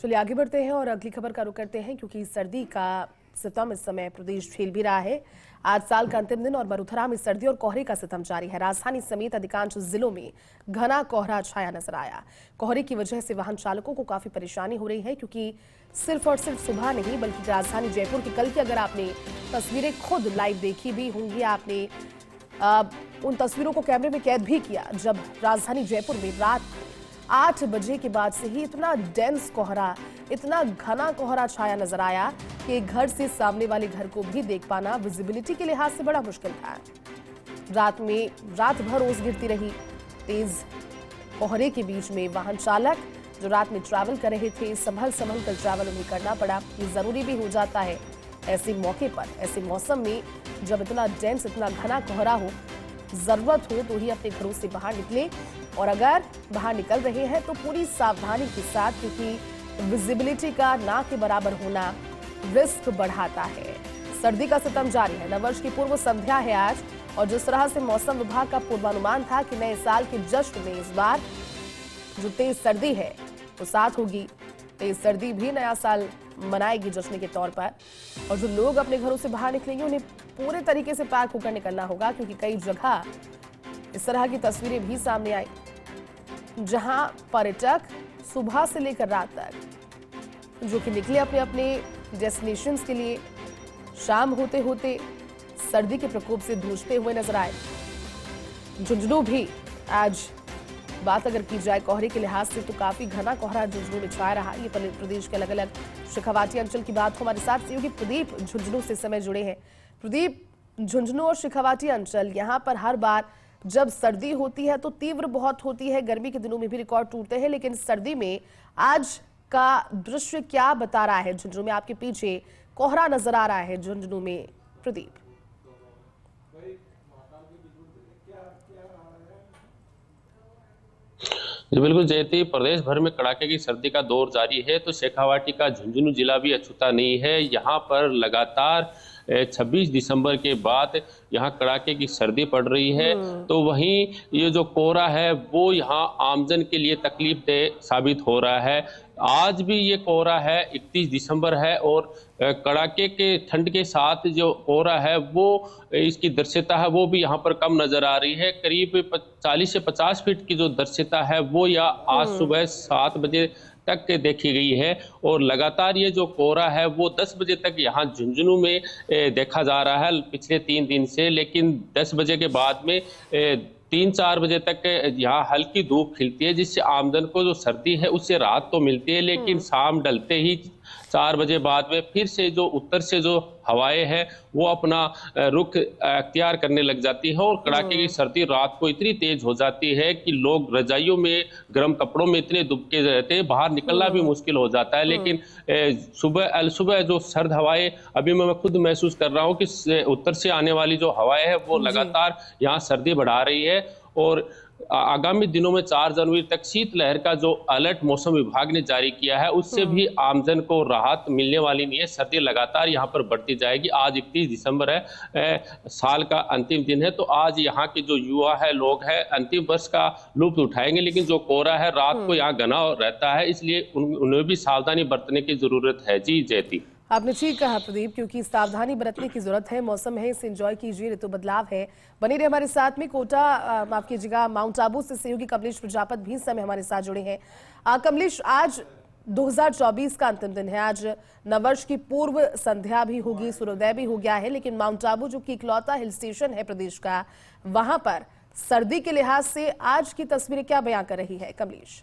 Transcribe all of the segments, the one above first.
चलिए आगे बढ़ते हैं और अगली खबर का रुख करते हैं, क्योंकि सर्दी का सितम इस समय प्रदेश झेल भी रहा है। आज साल का अंतिम दिन और मरुथरा में सर्दी और कोहरे का सितम जारी है। राजधानी समेत अधिकांश जिलों में घना कोहरा छाया नजर आया। कोहरे की वजह से वाहन चालकों को काफी परेशानी हो रही है, क्योंकि सिर्फ और सिर्फ सुबह नहीं बल्कि राजधानी जयपुर की कल की अगर आपने तस्वीरें खुद लाइव देखी भी होंगी, आपने उन तस्वीरों को कैमरे में कैद भी किया, जब राजधानी जयपुर में रात 8 बजे के बाद से ही इतना डेंस कोहरा, इतना घना कोहरा छाया नजर आया कि घर से सामने वाले घर को भी देख पाना विजिबिलिटी के लिहाज से बड़ा मुश्किल था। रात भर ओस गिरती रही। तेज कोहरे के बीच में वाहन चालक जो रात में ट्रैवल कर रहे थे, संभल कर ट्रैवल उन्हें करना पड़ा। ये जरूरी भी हो जाता है ऐसे मौके पर, ऐसे मौसम में जब इतना डेंस, इतना घना कोहरा हो, जरूरत हो तो ही अपने घरों से बाहर निकले। और अगर बाहर निकल रहे हैं तो पूरी सावधानी के साथ, क्योंकि विजिबिलिटी का ना के बराबर होना रिस्क बढ़ाता है। सर्दी का सितम जारी है। नववर्ष की पूर्व संध्या है आज, और जिस तरह से मौसम विभाग का पूर्वानुमान था कि नए साल के जश्न में इस बार जो तेज सर्दी है वो साथ होगी। तेज सर्दी भी नया साल मनाएगी जश्न के तौर पर, और जो लोग अपने घरों से बाहर निकलेंगे उन्हें पूरे तरीके से पैक होकर निकलना होगा, क्योंकि कई जगह इस तरह की तस्वीरें भी सामने आई जहां पर्यटक सुबह से लेकर रात तक जो कि निकले अपने अपने डेस्टिनेशंस के लिए, शाम होते होते सर्दी के प्रकोप से जूझते हुए नजर आए। झुंझुनू भी आज बात अगर की जाए कोहरे के लिहाज से तो काफी घना कोहरा झुंझुनू में छाया रहा। ये प्रदेश के अलग अलग शेखावाटी अंचल की बात हो। हमारे साथ सहयोगी प्रदीप झुंझुनू से समय जुड़े हैं। प्रदीप, झुंझुनू और शेखावाटी अंचल, यहाँ पर हर बार जब सर्दी होती है तो तीव्र बहुत होती है, गर्मी के दिनों में भी रिकॉर्ड टूटते हैं, लेकिन सर्दी में आज का दृश्य क्या बता रहा है? झुंझुनू में आपके पीछे कोहरा नजर आ रहा है झुंझुनू में, प्रदीप। जी बिल्कुल जयती, प्रदेश भर में कड़ाके की सर्दी का दौर जारी है, तो शेखावाटी का झुंझुनू जिला भी अछूता नहीं है। यहाँ पर लगातार 26 दिसंबर के बाद यहाँ कड़ाके की सर्दी पड़ रही है, तो वहीं ये जो कोहरा है वो यहाँ आमजन के लिए तकलीफ देह साबित हो रहा है। आज भी ये कोहरा है, 31 दिसंबर है, और कड़ाके के ठंड के साथ जो कोहरा है वो इसकी दृश्यता है वो भी यहाँ पर कम नजर आ रही है। करीब 40 से 50 फीट की जो दृश्यता है वो यहाँ आज सुबह 7 बजे तक देखी गई है, और लगातार ये जो कोहरा है वो 10 बजे तक यहाँ झुंझुनू में देखा जा रहा है पिछले 3 दिन से। लेकिन 10 बजे के बाद में 3-4 बजे तक यहाँ हल्की धूप खिलती है, जिससे आमदन को जो सर्दी है उससे राहत तो मिलती है, लेकिन शाम ढलते ही 4 बजे बाद में फिर से जो उत्तर से जो हवाएं हैं वो अपना रुख अख्तियार करने लग जाती है, और कड़ाके की सर्दी रात को इतनी तेज हो जाती है कि लोग रजाइयों में, गर्म कपड़ों में इतने दुबके रहते हैं, बाहर निकलना भी मुश्किल हो जाता है। लेकिन सुबह जो सर्द हवाएं अभी मैं खुद महसूस कर रहा हूँ कि उत्तर से आने वाली जो हवाएं है वो लगातार यहाँ सर्दी बढ़ा रही है, और आगामी दिनों में 4 जनवरी तक शीतलहर का जो अलर्ट मौसम विभाग ने जारी किया है उससे भी आमजन को राहत मिलने वाली नहीं है। सर्दी लगातार यहाँ पर बढ़ती जाएगी। आज 31 दिसंबर है, साल का अंतिम दिन है, तो आज यहाँ के जो युवा है, लोग हैं, अंतिम वर्ष का लुत्फ उठाएंगे, लेकिन जो कोहरा है रात को यहाँ घना रहता है, इसलिए उन्हें भी सावधानी बरतने की जरूरत है। जी जयती, आपने ठीक कहा प्रदीप, क्योंकि सावधानी बरतने की जरूरत है। मौसम है, इसे एंजॉय कीजिए, ऋतु बदलाव है। बने रहे हमारे साथ में। कोटा, माफ कीजिएगा, माउंट आबू से सहयोगी कमलेश प्रजापत भी इस समय हमारे साथ जुड़े हैं। कमलेश, आज 2024 का अंतिम दिन है, आज नववर्ष की पूर्व संध्या भी होगी, सूर्योदय भी हो गया है, लेकिन माउंट आबू जो कि इकलौता हिल स्टेशन है प्रदेश का, वहां पर सर्दी के लिहाज से आज की तस्वीरें क्या बयां कर रही है? कमलेश,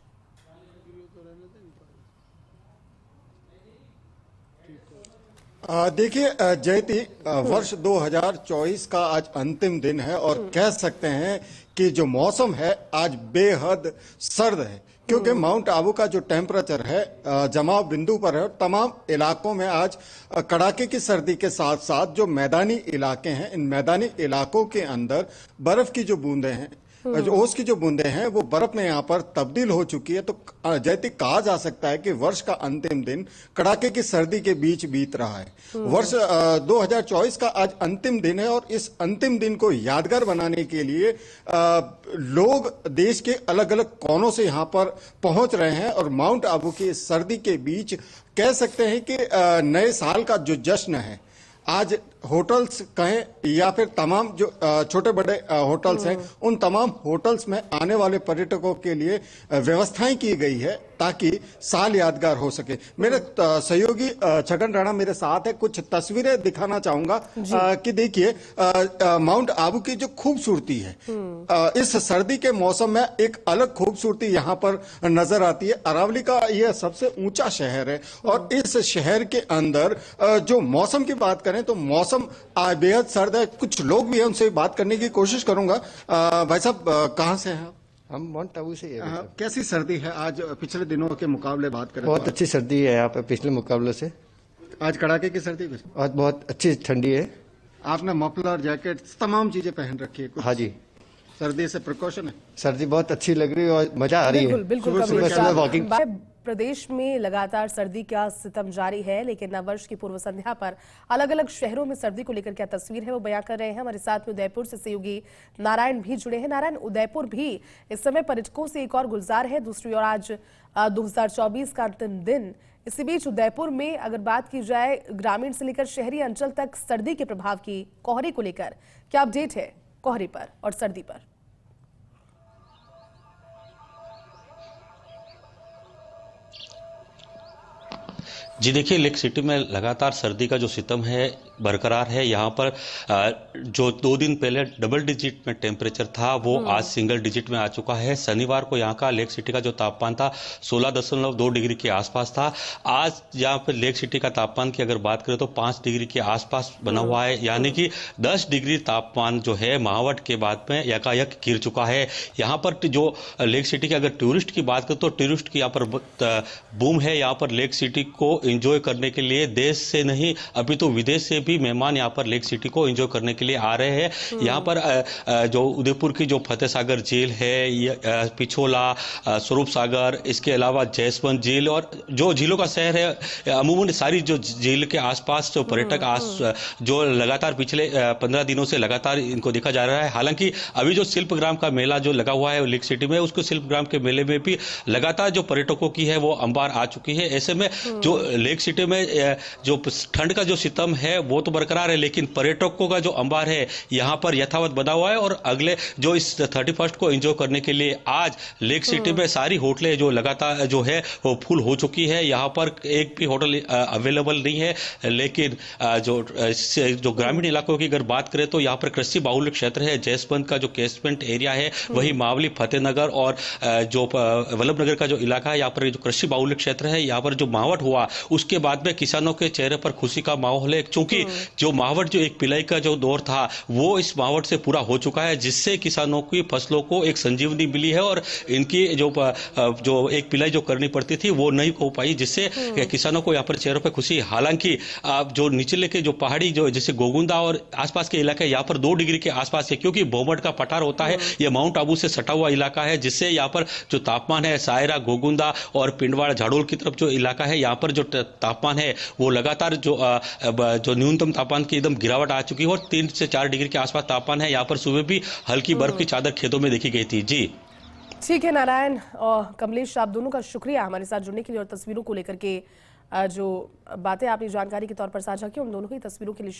देखिए जयती, वर्ष 2024 का आज अंतिम दिन है, और कह सकते हैं कि जो मौसम है आज बेहद सर्द है, क्योंकि माउंट आबू का जो टेम्परेचर है जमाव बिंदु पर है, और तमाम इलाकों में आज कड़ाके की सर्दी के साथ साथ जो मैदानी इलाके हैं, इन मैदानी इलाकों के अंदर बर्फ की जो बूंदें हैं जो ओस की जो बूंदे हैं वो बर्फ में यहाँ पर तब्दील हो चुकी है। तो जैसे कहा जा सकता है कि वर्ष का अंतिम दिन कड़ाके की सर्दी के बीच बीत रहा है। वर्ष 2024 का आज अंतिम दिन है और इस अंतिम दिन को यादगार बनाने के लिए लोग देश के अलग अलग कोनों से यहाँ पर पहुंच रहे हैं और माउंट आबू की इस सर्दी के बीच कह सकते हैं कि नए साल का जो जश्न है, आज होटल्स कहें या फिर तमाम जो छोटे बड़े होटल्स हैं, उन तमाम होटल्स में आने वाले पर्यटकों के लिए व्यवस्थाएं की गई है ताकि साल यादगार हो सके। मेरे सहयोगी छगन राणा मेरे साथ है, कुछ तस्वीरें दिखाना चाहूंगा कि देखिए माउंट आबू की जो खूबसूरती है इस सर्दी के मौसम में एक अलग खूबसूरती यहाँ पर नजर आती है। अरावली का यह सबसे ऊंचा शहर है और इस शहर के अंदर जो मौसम की बात करें तो मौसम बेहद सर्द है। कुछ लोग भी हैं, उनसे बात करने की कोशिश करूंगा। भाई साहब कहाँ से हैं? हम माउंट आबू से ही हैं। कैसी सर्दी है आज पिछले दिनों के मुकाबले बात करें? बहुत अच्छी सर्दी है यहाँ पे पिछले मुकाबले से। आज कड़ाके की सर्दी है, आज बहुत अच्छी ठंडी है। आपने मफलर जैकेट तमाम चीजें पहन रखी है। हाँ जी, सर्दी से प्रिकॉशन है। सर्दी बहुत अच्छी लग रही है और मजा आ रही है। बिल्कुल सुबह वॉकिंग। प्रदेश में लगातार सर्दी का सितम जारी है, लेकिन नववर्ष की पूर्व संध्या पर अलग अलग शहरों में सर्दी को लेकर क्या तस्वीर है वो बयां कर रहे हैं। हमारे साथ में उदयपुर से सहयोगी नारायण भी जुड़े हैं। नारायण, उदयपुर भी इस समय पर्यटकों से एक और गुलजार है। दूसरी ओर आज 2024 का अंतिम दिन। इसी बीच उदयपुर में अगर बात की जाए ग्रामीण से लेकर शहरी अंचल तक सर्दी के प्रभाव की, कोहरे को लेकर क्या अपडेट है कोहरे पर और सर्दी पर? जी देखिए, लेक सिटी में लगातार सर्दी का जो सितम है बरकरार है। यहाँ पर जो 2 दिन पहले डबल डिजिट में टेम्परेचर था वो आज सिंगल डिजिट में आ चुका है। शनिवार को यहाँ का लेक सिटी का जो तापमान था 16.2 डिग्री के आसपास था। आज यहाँ पर लेक सिटी का तापमान की अगर बात करें तो 5 डिग्री के आसपास बना हुआ है, यानी कि 10 डिग्री तापमान जो है महावट के बाद में यकायक गिर चुका है। यहाँ पर जो लेक सिटी की अगर टूरिस्ट की बात करें तो टूरिस्ट की यहाँ पर बूम है। यहाँ पर लेक सिटी को एंजॉय करने के लिए देश से नहीं अभी तो विदेश से भी मेहमान यहाँ पर लेक सिटी को एंजॉय करने के लिए आ रहे हैं। यहाँ पर जो उदयपुर की जो फतेह सागर झील है, पिछोला, स्वरूप सागर, इसके अलावा जयसवंत झील और जो झीलों का शहर है, अमूमन सारी जो झील के आसपास जो पर्यटक जो लगातार पिछले 15 दिनों से लगातार इनको देखा जा रहा है। हालांकि अभी जो शिल्पग्राम का मेला जो लगा हुआ है लेक सिटी में, उसको शिल्पग्राम के मेले में भी लगातार जो पर्यटकों की है वो अंबार आ चुकी है। ऐसे में जो लेक सिटी में जो ठंड का जो सितम है वो तो बरकरार है, लेकिन पर्यटकों का जो अंबार है यहाँ पर यथावत बना हुआ है। और अगले जो इस 31 को एंजॉय करने के लिए आज लेक सिटी में सारी होटलें जो लगातार जो है वो फुल हो चुकी है। यहाँ पर एक भी होटल अवेलेबल नहीं है। लेकिन जो ग्रामीण इलाकों की अगर बात करें तो यहाँ पर कृषि बाहुल्य क्षेत्र है। जयसवंत का जो कैचमेंट एरिया है, वही मावली, फतेहनगर और जो वल्लभ नगर का जो इलाका है, यहाँ पर जो कृषि बाहुल्य क्षेत्र है, यहाँ पर जो मावट हुआ उसके बाद में किसानों के चेहरे पर खुशी का माहौल है, क्योंकि जो मावट जो एक पिलाई का जो दौर था वो इस मावट से पूरा हो चुका है, जिससे किसानों की फसलों को एक संजीवनी मिली है और इनकी जो एक पिलाई जो करनी पड़ती थी वो नहीं हो पाई, जिससे किसानों को यहाँ पर चेहरों पर खुशी। हालांकि जो निचले के जो पहाड़ी जो जैसे गोगुंदा और आसपास के इलाके यहाँ पर 2 डिग्री के आसपास है, क्योंकि भोमट का पठार होता है, यह माउंट आबू से सटा हुआ इलाका है, जिससे यहाँ पर जो तापमान है सायरा, गोगुंदा और पिंडवाड़ा, झाड़ोल की तरफ जो इलाका है, यहाँ पर जो तापमान है वो लगातार जो न्यूनतम तापमान की एकदम गिरावट आ चुकी है और 3 से 4 डिग्री के आसपास तापमान है। यहाँ पर सुबह भी हल्की बर्फ की चादर खेतों में देखी गई थी। जी ठीक है नारायण और कमलेश, आप दोनों का शुक्रिया हमारे साथ जुड़ने के लिए और तस्वीरों को लेकर के जो बातें आपने जानकारी के तौर पर साझा की, उन दोनों की तस्वीरों के लिए शुक्रिया।